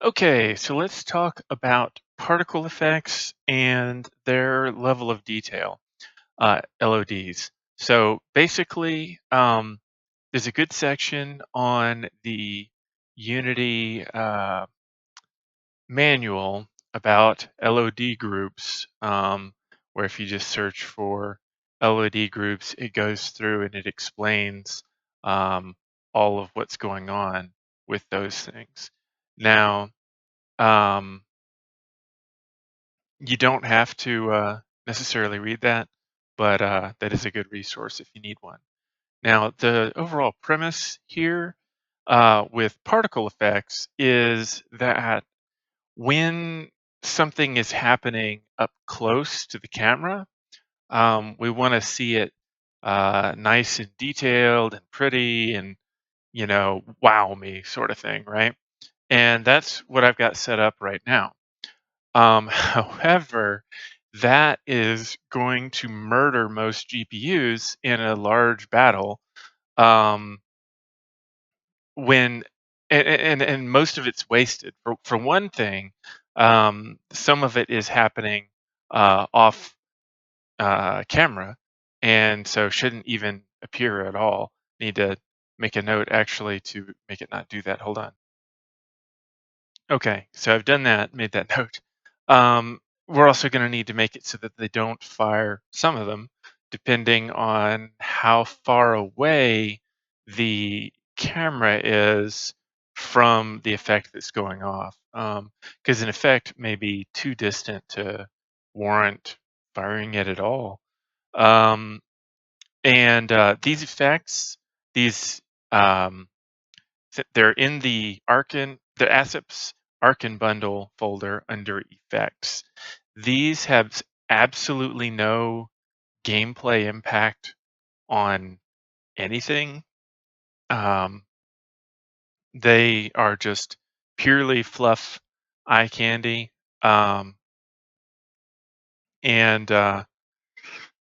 Okay, so let's talk about particle effects and their level of detail, LODs. So basically, there's a good section on the Unity manual about LOD groups, where if you just search for LOD groups, it goes through and it explains um, all of what's going on with those things. Now, um, you don't have to necessarily read that, but that is a good resource if you need one. Now, the overall premise here with particle effects is that when something is happening up close to the camera, we want to see it nice and detailed and pretty and, wow me sort of thing, right? And that's what I've got set up right now. However, that is going to murder most GPUs in a large battle um, when and most of it's wasted. For one thing, some of it is happening off camera, and so shouldn't even appear at all. Need to make a note actually to make it not do that. Hold on. Okay, so I've done that, made that note. We're also going to need to make it so that they don't fire some of them, depending on how far away the camera is from the effect that's going off. Because an effect may be too distant to warrant firing it at all. Um, and these effects, these um, they're in the assets Arkin bundle folder under effects. These have absolutely no gameplay impact on anything. Um, they are just purely fluff eye candy. And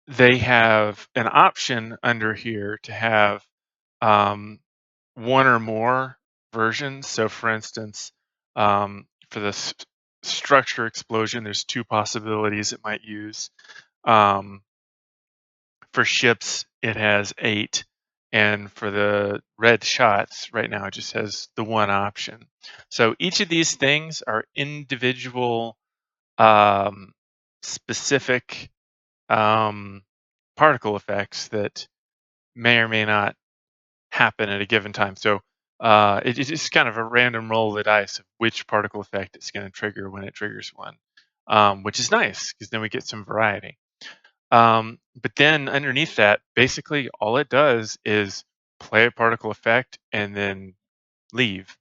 they have an option under here to have um, one or more versions. So, for instance, for the structure explosion, there's two possibilities it might use. Um, for ships, it has 8, and for the red shots, right now it just has the one option. So each of these things are individual, specific um, particle effects that may or may not happen at a given time. So it's just kind of a random roll of the dice of which particle effect it's going to trigger when it triggers one, which is nice because then we get some variety. But then underneath that, basically all it does is play a particle effect and then leave.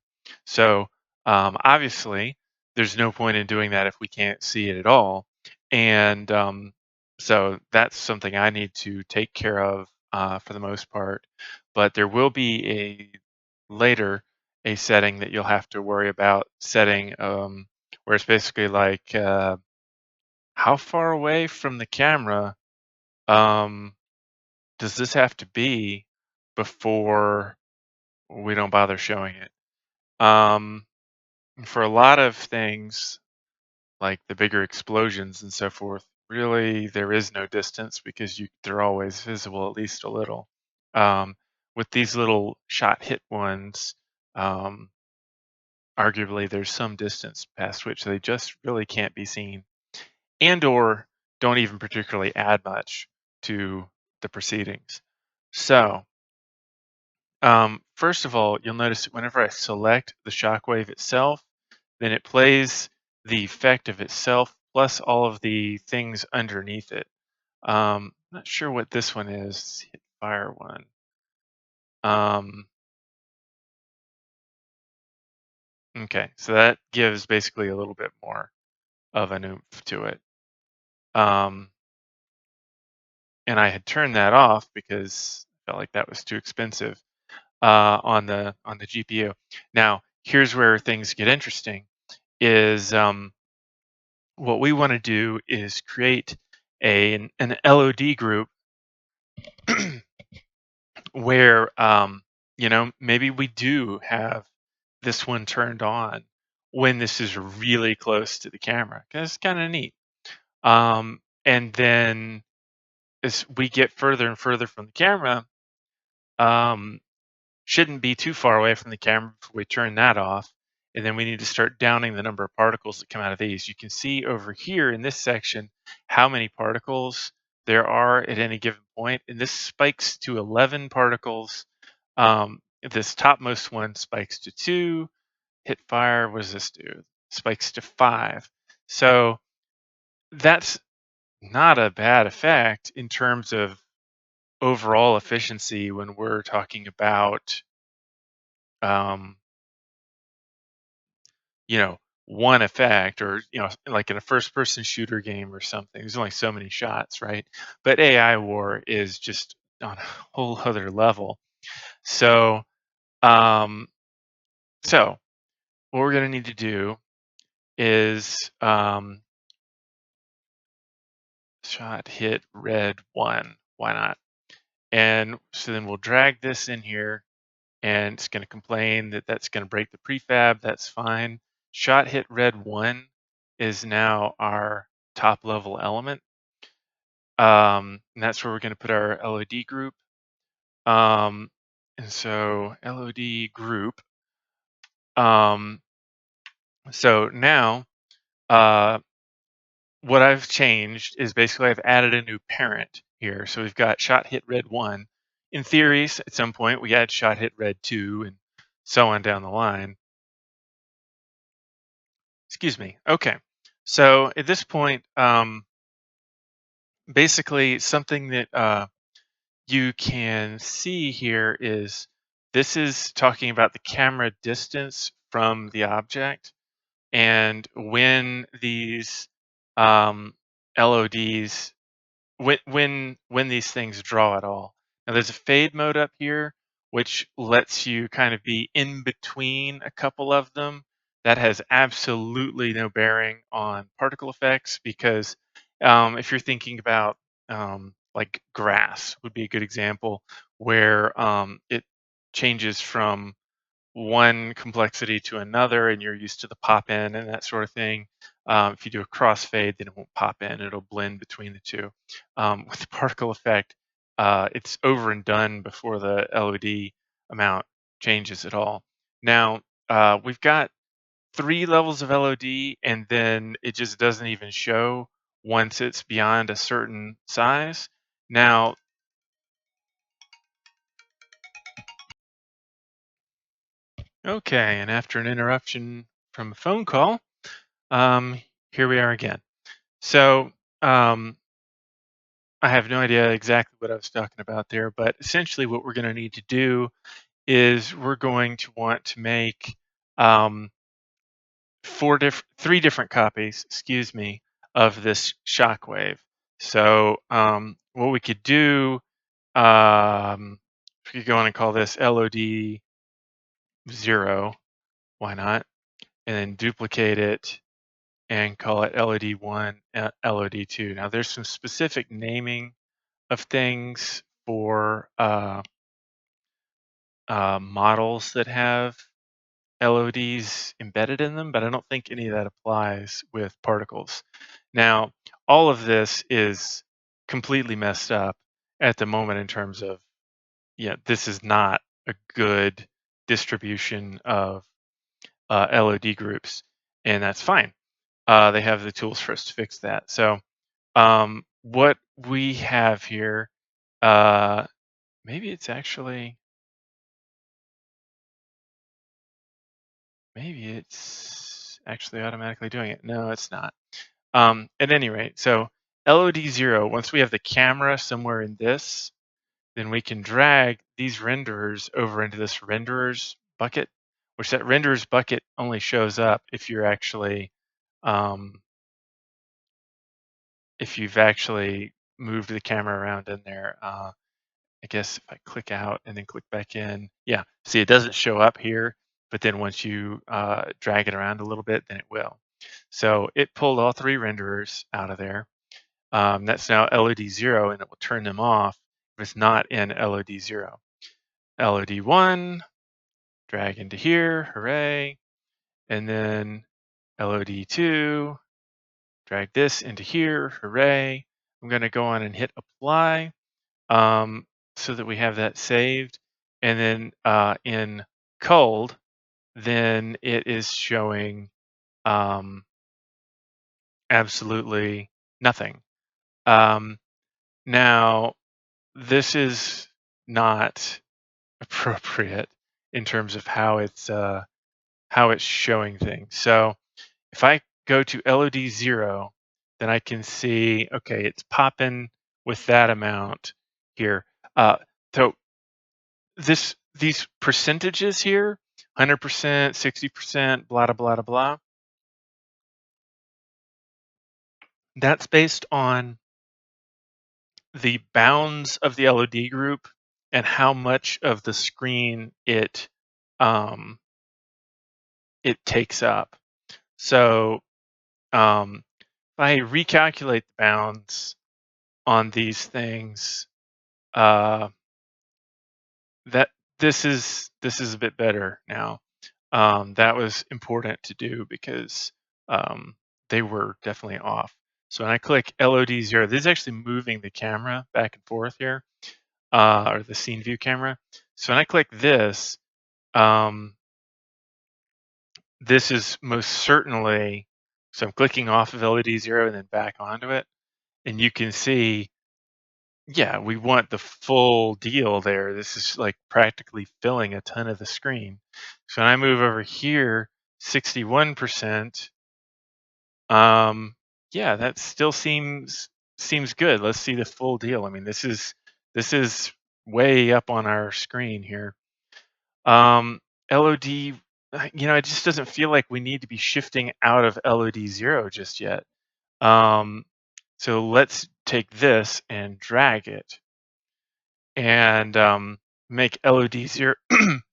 So obviously, there's no point in doing that if we can't see it at all. And so that's something I need to take care of for the most part. But there will be later a setting that you'll have to worry about setting, where it's basically like how far away from the camera um, does this have to be before we don't bother showing it? Um, for a lot of things, like the bigger explosions and so forth, really there is no distance because they're always visible at least a little. Um, with these little shot hit ones, um, arguably there's some distance past which they just really can't be seen, and or don't even particularly add much to the proceedings. So first of all, you'll notice that whenever I select the shockwave itself, then it plays the effect of itself plus all of the things underneath it. Not sure what this one is. Hit fire one. Um, okay, so that gives basically a little bit more of an oomph to it. Um, and I had turned that off because I felt like that was too expensive on the GPU. Now, here's where things get interesting. Is what we want to do is create an LOD group where maybe we do have this one turned on, when this is really close to the camera, because it's kind of neat. And then as we get further and further from the camera, um, shouldn't be too far away from the camera before we turn that off. And then we need to start downing the number of particles that come out of these. You can see over here in this section how many particles there are at any given point. And this spikes to 11 particles. This topmost one spikes to 2. Hit fire, what does this do? Spikes to 5. So that's not a bad effect in terms of overall efficiency when we're talking about um, you know, one effect, or like in a first person shooter game or something, there's only so many shots, right? But AI war is just on a whole other level. So um so what we're going to need to do is shot hit red 1, why not? And so then we'll drag this in here, and it's going to complain that that's going to break the prefab. That's fine. Shot hit red 1 is now our top level element. And that's where we're going to put our LOD group. And so LOD group. So now uh, what I've changed is basically I've added a new parent here. So we've got shot hit red 1. In theory, at some point we add shot hit red 2 and so on down the line. Excuse me. Okay. So at this point, basically something that you can see here is this is talking about the camera distance from the object. And when these LODs, when these things draw at all. Now there's a fade mode up here, which lets you kind of be in between a couple of them. That has absolutely no bearing on particle effects, because if you're thinking about like grass would be a good example, where it changes from one complexity to another and you're used to the pop in and that sort of thing. If you do a crossfade, then it won't pop in, it'll blend between the two. With the particle effect, it's over and done before the LOD amount changes at all. Now, we've got 3 levels of LOD, and then it just doesn't even show once it's beyond a certain size. Now, okay, and after an interruption from a phone call, um, here we are again. So I have no idea exactly what I was talking about there, but essentially what we're going to need to do is we're going to want to make um, 3 different copies, excuse me, of this shockwave. So what we could do, we could go on and call this LOD 0, why not? And then duplicate it and call it LOD1, LOD2. Now there's some specific naming of things for models that have LODs embedded in them, but I don't think any of that applies with particles. Now, all of this is completely messed up at the moment in terms of, this is not a good distribution of LOD groups, and that's fine. They have the tools for us to fix that. So what we have here, maybe it's actually, automatically doing it. No, it's not. At any rate, so LOD 0, once we have the camera somewhere in this, then we can drag these renderers over into this renderers bucket, which that renderers bucket only shows up if you're actually, if you've actually moved the camera around in there. I guess if I click out and then click back in, yeah, see, it doesn't show up here, but then once you drag it around a little bit, then it will. So it pulled all 3 renderers out of there. That's now LOD 0, and it will turn them off if it's not in LOD 0. LOD 1, drag into here, hooray. and then LOD2, drag this into here, hooray. I'm gonna go on and hit apply so that we have that saved. And then in cold, then it is showing um, absolutely nothing. Um, now, this is not appropriate in terms of how it's showing things. So if I go to LOD 0, then I can see, okay, it's popping with that amount here. So these percentages here, 100%, 60%, blah, blah, blah, blah, that's based on the bounds of the LOD group and how much of the screen um, it takes up. So if I recalculate the bounds on these things, uh, that this is a bit better now. That was important to do because um, they were definitely off. So when I click LOD 0, this is actually moving the camera back and forth here, or the scene view camera. So when I click this, um, this is most certainly, so I'm clicking off of LOD 0 and then back onto it. And you can see, yeah, we want the full deal there. This is like practically filling a ton of the screen. So when I move over here, 61%, yeah, that still seems good. Let's see the full deal. I mean, this is way up on our screen here. LOD, it just doesn't feel like we need to be shifting out of LOD 0 just yet. So let's take this and drag it and make LOD 0,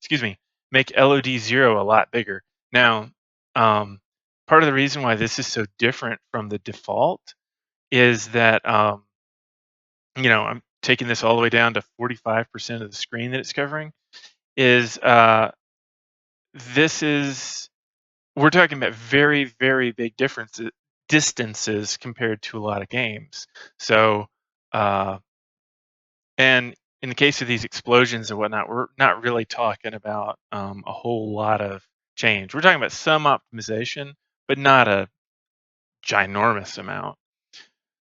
excuse me, make LOD 0 a lot bigger. Now, part of the reason why this is so different from the default is that, I'm taking this all the way down to 45% of the screen that it's covering, is this is, we're talking about very, very big distances compared to a lot of games. So, uh, and in the case of these explosions and whatnot, we're not really talking about a whole lot of change. We're talking about some optimization, but not a ginormous amount.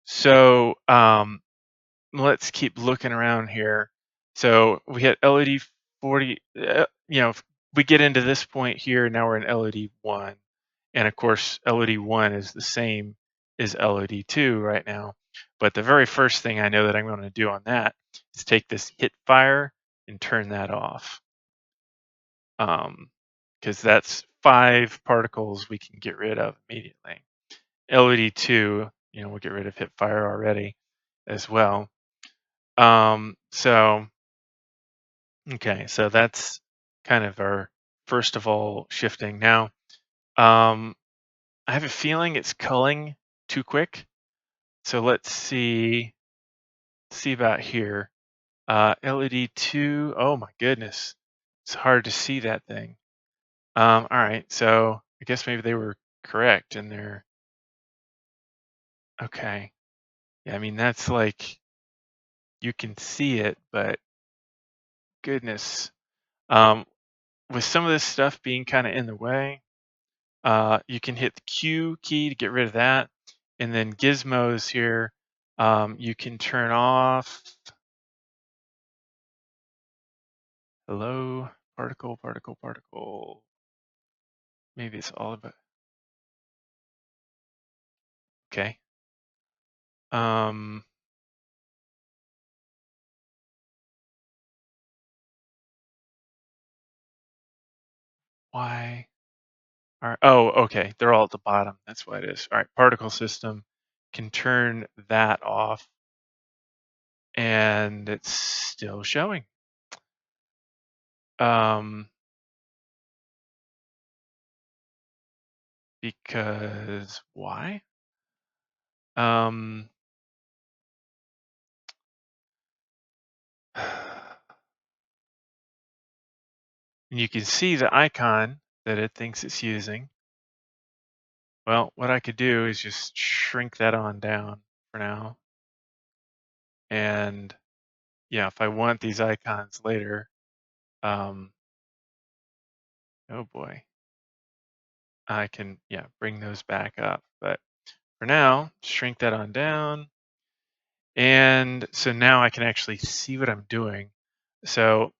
So let's keep looking around here. So we had LOD 40. If we get into this point here, now we're in LOD 1. And of course, LOD 1 is the same as LOD 2 right now. But the very first thing I know that I'm going to do on that is take this hit fire and turn that off. Because that's 5 particles we can get rid of immediately. LOD 2, we'll get rid of hit fire already as well. So, okay, so that's kind of our first of all shifting. Now, I have a feeling it's culling too quick. So let's see about here. LED 2, oh my goodness. It's hard to see that thing. All right, so I guess maybe they were correct in their, okay. Yeah, I mean, that's like, you can see it, but goodness. Um, with some of this stuff being kind of in the way, you can hit the Q key to get rid of that. And then Gizmos here, you can turn off, hello, particle, particle, particle. Maybe it's all about, okay. Um, why? All right. Oh, okay. They're all at the bottom. That's why it is. All right. Particle system can turn that off and it's still showing. Because why? Um, and you can see the icon that it thinks it's using. Well, what I could do is just shrink that on down for now. And yeah, if I want these icons later, um, oh boy, I can, yeah, bring those back up. But for now, shrink that on down. And so now I can actually see what I'm doing. So,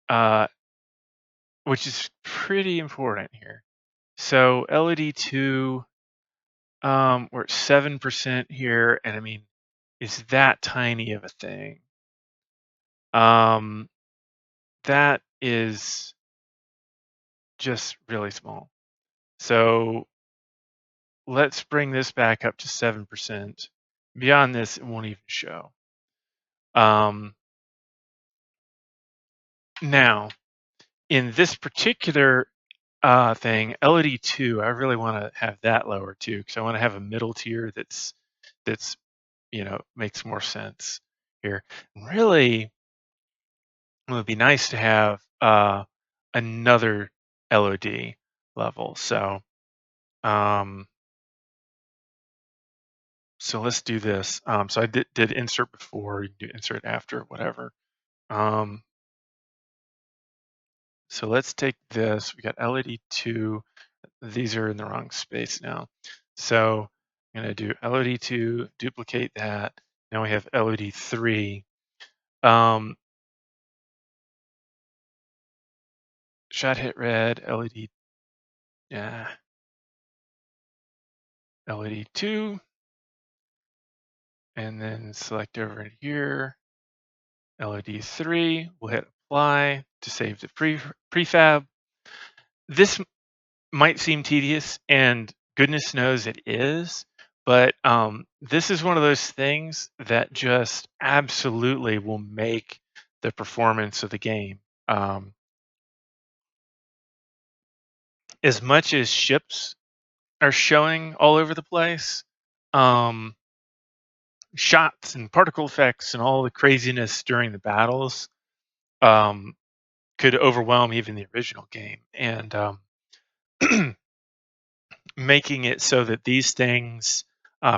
uh, which is pretty important here. So LOD2, we're at 7% here. And I mean, it's that tiny of a thing. That is just really small. So let's bring this back up to 7%. Beyond this, it won't even show. Um, Now, in this particular thing, LOD2, I really want to have that lower too, because I want to have a middle tier that's makes more sense here. Really, it would be nice to have another LOD level. Um, so let's do this. So I did insert before, you can do insert after, whatever. So let's take this. We got LOD2. These are in the wrong space now. So I'm going to do LOD2, duplicate that. Now we have LOD3. Shot hit red, LED, yeah, LOD2, and then select over in here, LOD3. We'll hit apply to save the prefab. This might seem tedious, and goodness knows it is, but this is one of those things that just absolutely will make the performance of the game. As much as ships are showing all over the place, um, shots and particle effects and all the craziness during the battles um, could overwhelm even the original game. And making it so that these things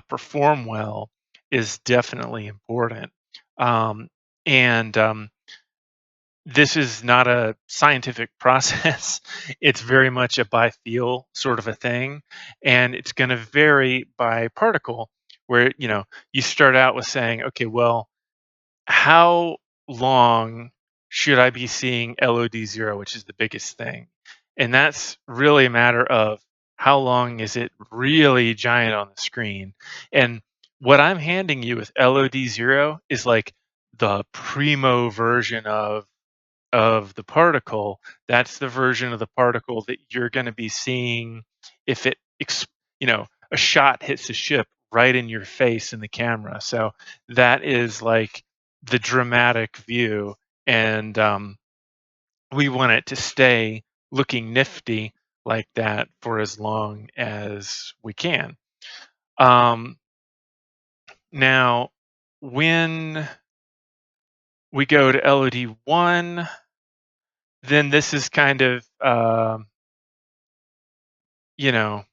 perform well is definitely important. Um, and This is not a scientific process. It's very much a by feel sort of a thing. And it's going to vary by particle, where, you start out with saying, okay, well, how long should I be seeing LOD0, which is the biggest thing? And that's really a matter of how long is it really giant on the screen. And what I'm handing you with LOD0 is like the primo version of the particle. That's the version of the particle that you're going to be seeing if a shot hits a ship right in your face in the camera. So that is like the dramatic view, and we want it to stay looking nifty like that for as long as we can. Um, Now, when we go to LOD1, then this is kind of, you know,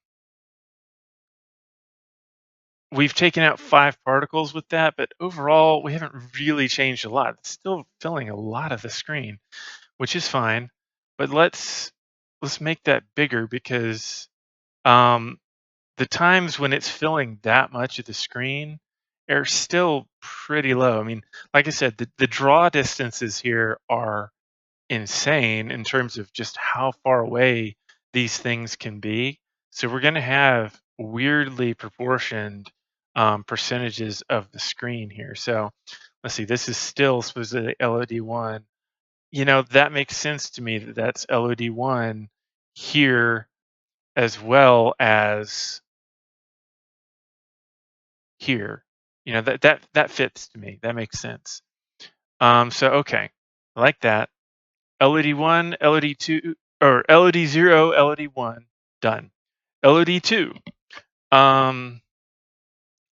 we've taken out 5 particles with that, but overall, we haven't really changed a lot. It's still filling a lot of the screen, which is fine. But let's make that bigger, because um, the times when it's filling that much of the screen are still pretty low. I mean, like I said, the draw distances here are insane in terms of just how far away these things can be. So we're going to have weirdly proportioned percentages of the screen here. So let's see, this is still supposedly LOD1. That makes sense to me that that's LOD1 here as well as here. That fits to me. That makes sense. So okay, I like that. LOD1, LOD2, or LOD0, LOD1, done. LOD2. Um,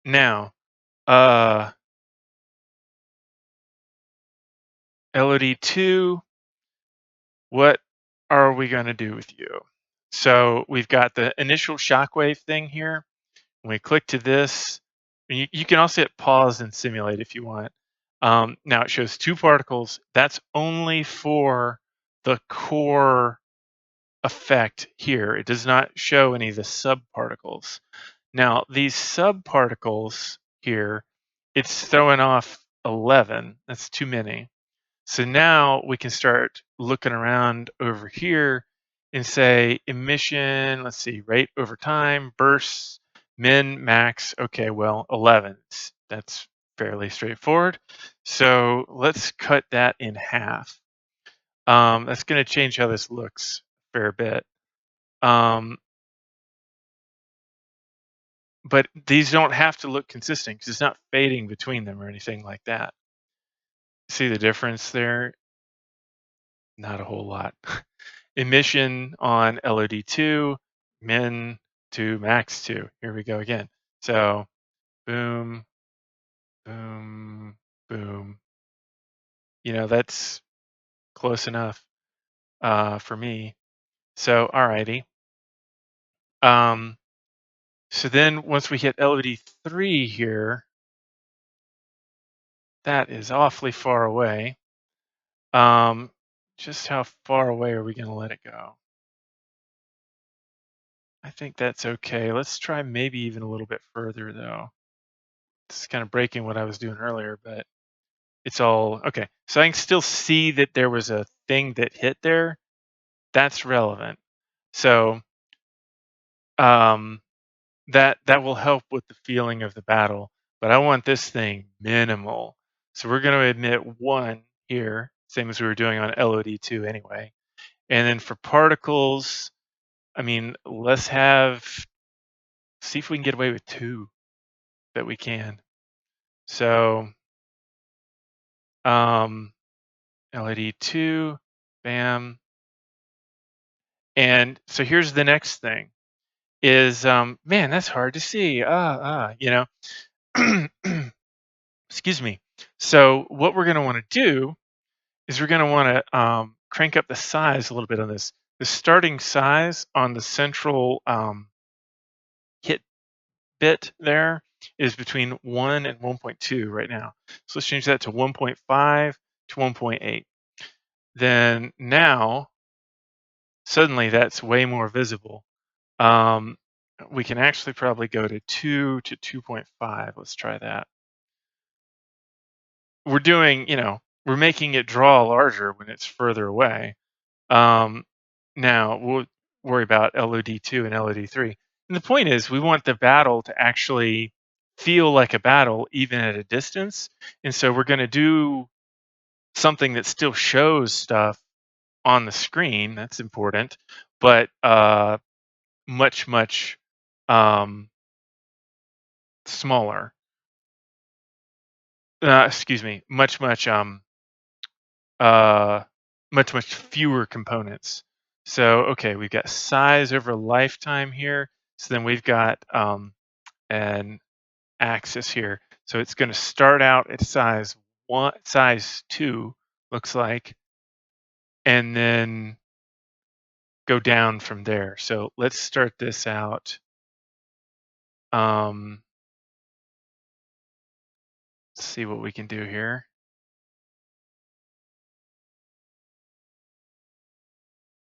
Now, uh, LOD2, what are we going to do with you? So we've got the initial shockwave thing here. When we click to this, and you can also hit pause and simulate if you want. Now it shows two particles. That's only for the core effect here. It does not show any of the subparticles. Now these subparticles here, it's throwing off 11. That's too many. So now we can start looking around over here and say emission, let's see, rate over time, bursts, min, max. Okay, well, 11. That's fairly straightforward. So let's cut that in half. That's going to change how this looks a fair bit. But these don't have to look consistent because it's not fading between them or anything like that. See the difference there? Not a whole lot. Emission on LOD2, min to max 2. Here we go again. So boom, boom, boom. That's close enough for me. So alrighty. So then once we hit LOD3 here, that is awfully far away. Just how far away are we going to let it go? I think that's okay. Let's try maybe even a little bit further though. It's kind of breaking what I was doing earlier, but it's all okay. So I can still see that there was a thing that hit there. That's relevant. So that will help with the feeling of the battle. But I want this thing minimal. So we're going to admit 1 here, same as we were doing on LOD2 anyway. And then for particles, I mean, let's see if we can get away with 2 that we can. So LOD2, bam. And so here's the next thing is, man, that's hard to see. Excuse me. So what we're going to want to do is we're going to want to crank up the size a little bit on this. The starting size on the central hit bit there is between 1 and 1.2 right now. So let's change that to 1.5 to 1.8. Then now, suddenly that's way more visible. We can actually probably go to 2 to 2.5. Let's try that. We're doing, we're making it draw larger when it's further away. Now we'll worry about LOD2 and LOD3. And the point is we want the battle to actually feel like a battle even at a distance. And so we're going to do something that still shows stuff on the screen. That's important, but much, much smaller. Excuse me, much, much much fewer components. So okay, we've got size over lifetime here. So then we've got an axis here. So it's going to start out at size 1, size 2, looks like, and then go down from there. So let's start this out. Let's see what we can do here.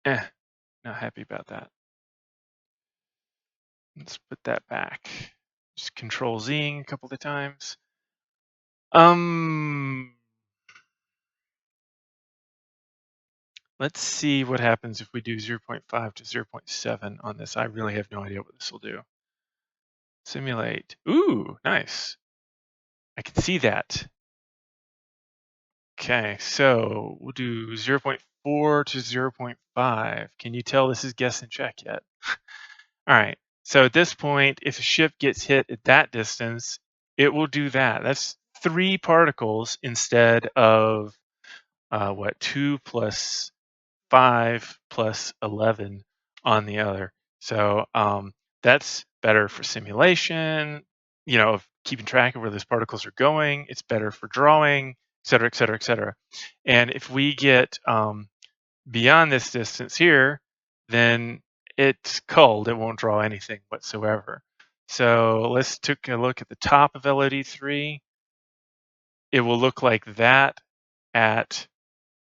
Not happy about that. Let's put that back. Just Control Zing a couple of times. Let's see what happens if we do 0.5 to 0.7 on this. I really have no idea what this will do. Simulate. Ooh, nice. I can see that. Okay, so we'll do 0.4 to 0.5. Can you tell this is guess and check yet? All right, so at this point, if a ship gets hit at that distance, it will do that. That's 3 particles instead of 2 plus 5 plus 11 on the other. So that's better for simulation, of keeping track of where those particles are going. It's better for drawing, et cetera, et cetera, et cetera. And if we get beyond this distance here, then it's culled. It won't draw anything whatsoever. So let's take a look at the top of LOD3. It will look like that at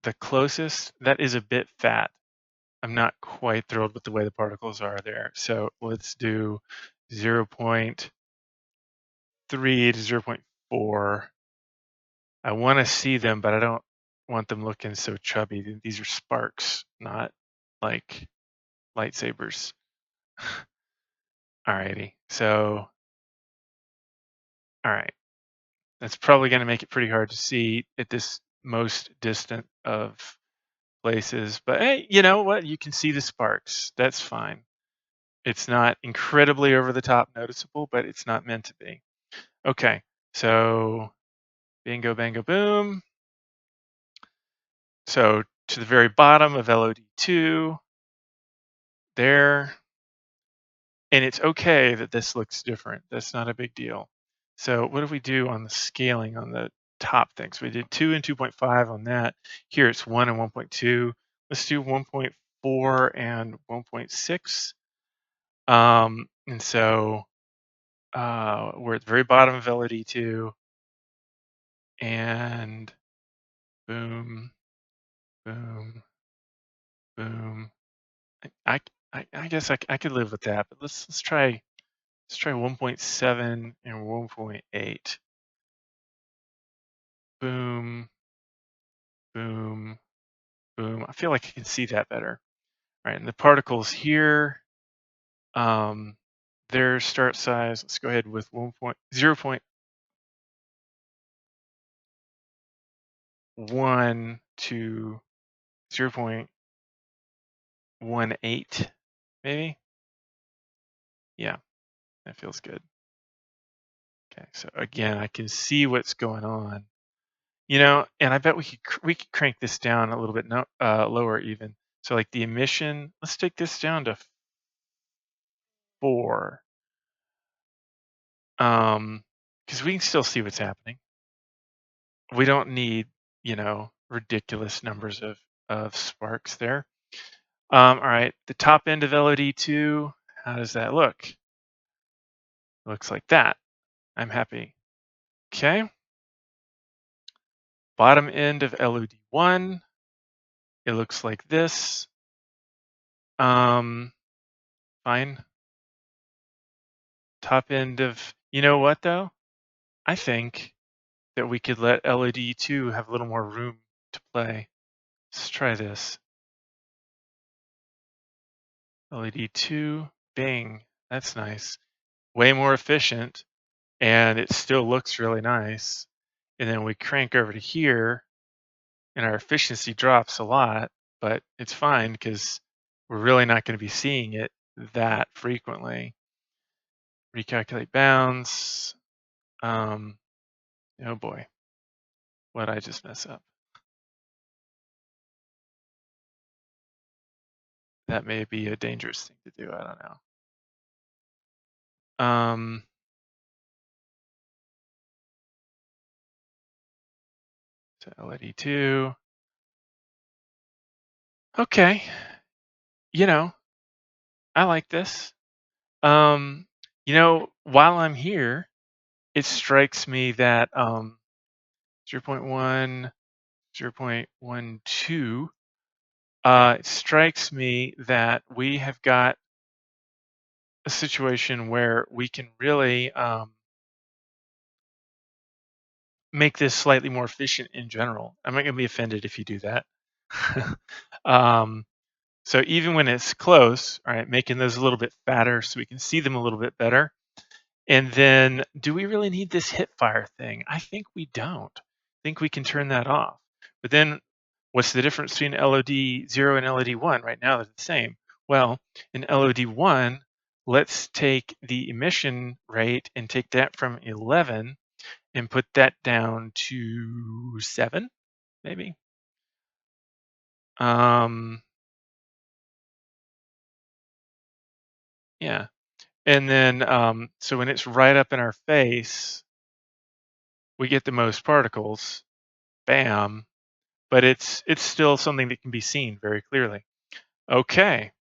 the closest. That is a bit fat. I'm not quite thrilled with the way the particles are there. So let's do 0.3 to 0.4. I want to see them, but I don't want them looking so chubby. These are sparks, not like lightsabers. Alrighty, so, all right. That's probably going to make it pretty hard to see at this most distant of places, but hey, you know what? You can see the sparks. That's fine. It's not incredibly over the top noticeable, but it's not meant to be. Okay, so bingo, bango, boom. So to the very bottom of LOD2, there. And it's okay that this looks different. That's not a big deal. So what do we do on the scaling on the top things? We did 2 and 2.5 on that. Here it's 1 and 1.2. Let's do 1.4 and 1.6. And so we're at the very bottom of LOD2. And boom, boom, boom. I guess I could live with that, but let's try 1.7 and 1.8. Boom, boom, boom. I feel like I can see that better. All right, and the particles here, their start size, let's go ahead with 0.1 to 0.18, maybe? Yeah, that feels good. Okay, so again, I can see what's going on. You know, and I bet we could crank this down a little bit lower even. So like the emission, let's take this down to 4. Because we can still see what's happening. We don't need, ridiculous numbers of sparks there. All right, the top end of LOD2, how does that look? Looks like that. I'm happy. Okay. Bottom end of LOD1, it looks like this. Fine. Top end of, you know what though? I think that we could let LOD2 have a little more room to play. Let's try this. LED2, bing, that's nice. Way more efficient, and it still looks really nice. And then we crank over to here, and our efficiency drops a lot, but it's fine because we're really not going to be seeing it that frequently. Recalculate bounds. Oh boy, what did I just mess up? That may be a dangerous thing to do. I don't know. So LED2. Okay, I like this. While I'm here, it strikes me that 0.1, 0.12, it strikes me that we have got a situation where we can really make this slightly more efficient in general. I'm not going to be offended if you do that. So even when it's close, all right, making those a little bit fatter so we can see them a little bit better. And then, do we really need this hip fire thing? I think we don't. I think we can turn that off. But then, what's the difference between LOD 0 and LOD 1? Right now, they're the same. Well, in LOD 1, let's take the emission rate and take that from 11 and put that down to 7, maybe. Yeah. And then, so when it's right up in our face, we get the most particles. Bam. But it's still something that can be seen very clearly. Okay,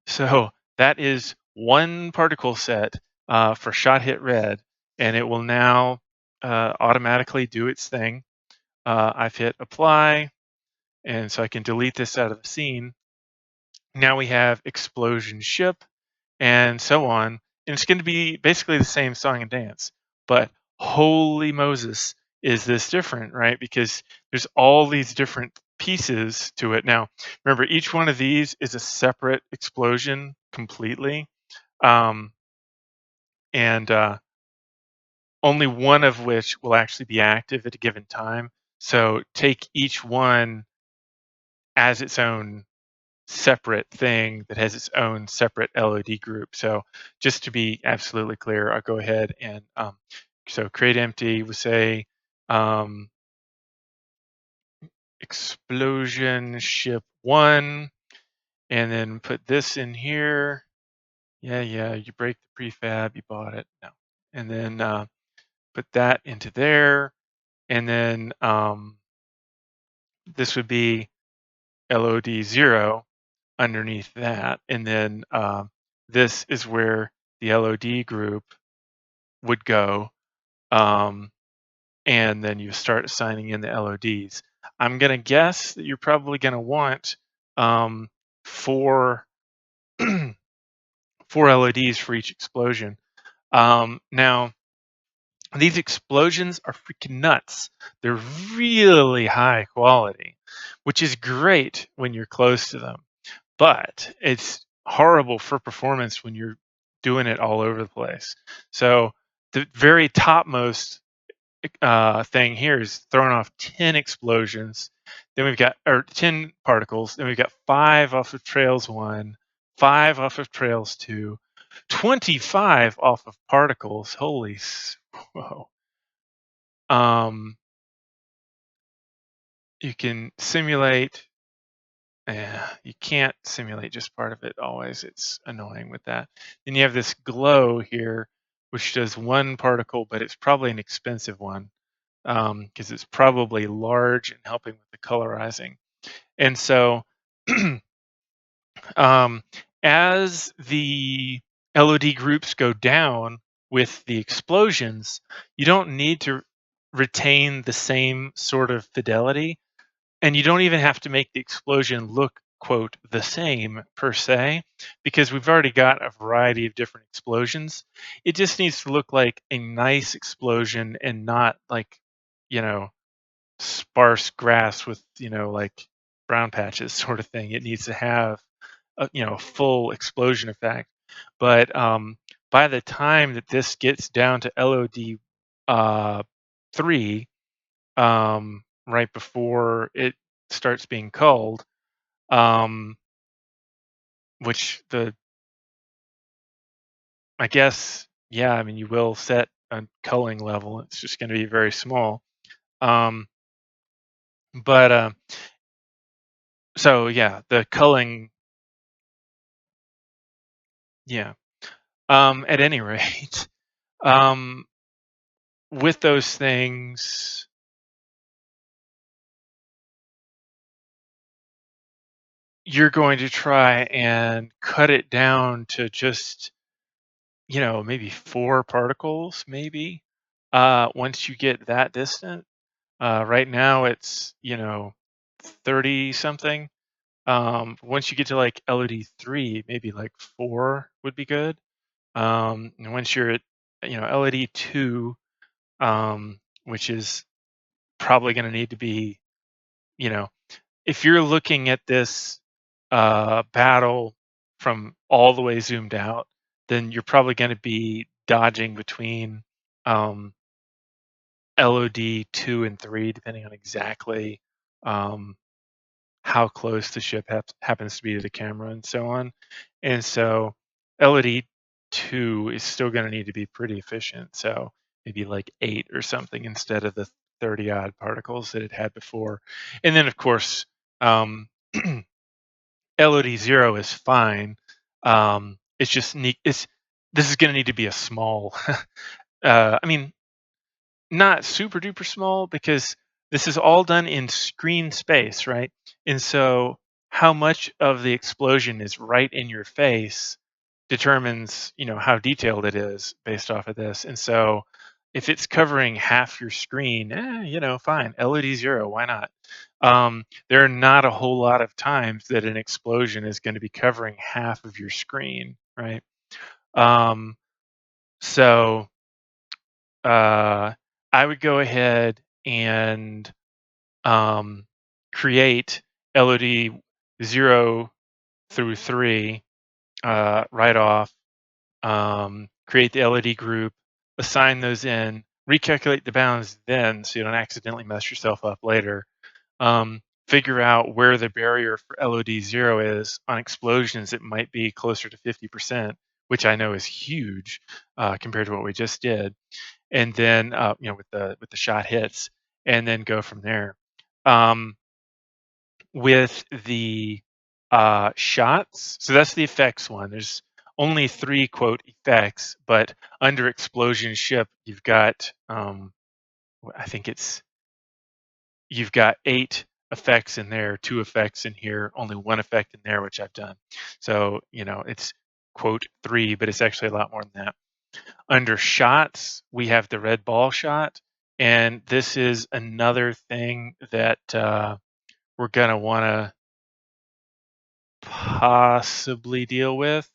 so That is one particle set for shot hit red, and it will now automatically do its thing. I've hit apply, and so I can delete this out of the scene. Now we have explosion ship and so on. And it's going to be basically the same song and dance. But holy Moses, is this different, right? Because there's all these different pieces to it. Now, remember, each one of these is a separate explosion completely. Um, and only one of which will actually be active at a given time. So take each one as its own separate thing that has its own separate LOD group. So just to be absolutely clear, I'll go ahead and so create empty. We say um, explosion ship one, and then put this in here. Yeah, you break the prefab, you bought it. No. And then put that into there. And then this would be LOD 0 underneath that. And then this is where the LOD group would go. And then you start assigning in the LODs. I'm going to guess that you're probably going to want four, four LODs for each explosion. Now, these explosions are freaking nuts. They're really high quality, which is great when you're close to them. But it's horrible for performance when you're doing it all over the place. So the very topmost thing here is throwing off 10 explosions. Then we've got, or 10 particles. Then we've got 5 off of trails 1, 5 off of trails 2, 25 off of particles. Holy, whoa. You can simulate. Yeah, you can't simulate just part of it always. It's annoying with that. Then you have this glow here, which does one particle, but it's probably an expensive one because it's probably large and helping with the colorizing. And so as the LOD groups go down with the explosions, you don't need to retain the same sort of fidelity. And you don't even have to make the explosion look, quote, the same per se, because we've already got a variety of different explosions. It just needs to look like a nice explosion and not like, you know, sparse grass with, like brown patches sort of thing. It needs to have a full explosion effect. But by the time that this gets down to LOD 3, right before it starts being culled, um, which I guess, yeah, I mean, you will set a culling level. It's just going to be very small. Um, but so yeah, the culling, yeah. At any rate, um, with those things, you're going to try and cut it down to just, maybe 4 particles, maybe, once you get that distant. Right now it's, 30 something. Once you get to like LOD 3, maybe like 4 would be good. And once you're at, LOD 2, which is probably going to need to be, you know, if you're looking at this battle from all the way zoomed out, then you're probably going to be dodging between LOD 2 and 3, depending on exactly how close the ship happens to be to the camera and so on. And so LOD 2 is still going to need to be pretty efficient. So maybe like 8 or something instead of the 30 odd particles that it had before. And then, of course, LOD 0 is fine. It's just neat. This is going to need to be a small, I mean, not super duper small because this is all done in screen space, right? And so how much of the explosion is right in your face determines, how detailed it is based off of this. And so if it's covering half your screen, fine, LED 0, why not? There are not a whole lot of times that an explosion is going to be covering half of your screen, right? Um, so uh, I would go ahead and um, create LOD 0 through 3 right off, create the LED group, assign those in, recalculate the bounds then so you don't accidentally mess yourself up later. Figure out where the barrier for LOD 0 is. On explosions, it might be closer to 50%, which I know is huge compared to what we just did. And then, with the shot hits, and then go from there. Um, with the shots, so that's the effects one. There's only 3 quote effects, but under explosion ship, you've got I think you've got 8 effects in there, 2 effects in here, only 1 effect in there, which I've done. So, it's quote 3, but it's actually a lot more than that. Under shots, we have the red ball shot, and this is another thing that we're gonna wanna possibly deal with.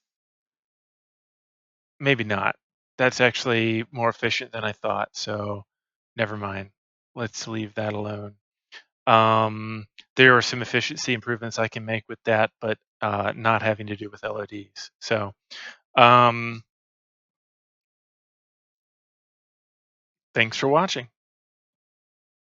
Maybe not. That's actually more efficient than I thought, so never mind. Let's leave that alone. Um, there are some efficiency improvements I can make with that, but not having to do with LODs. So um, thanks for watching.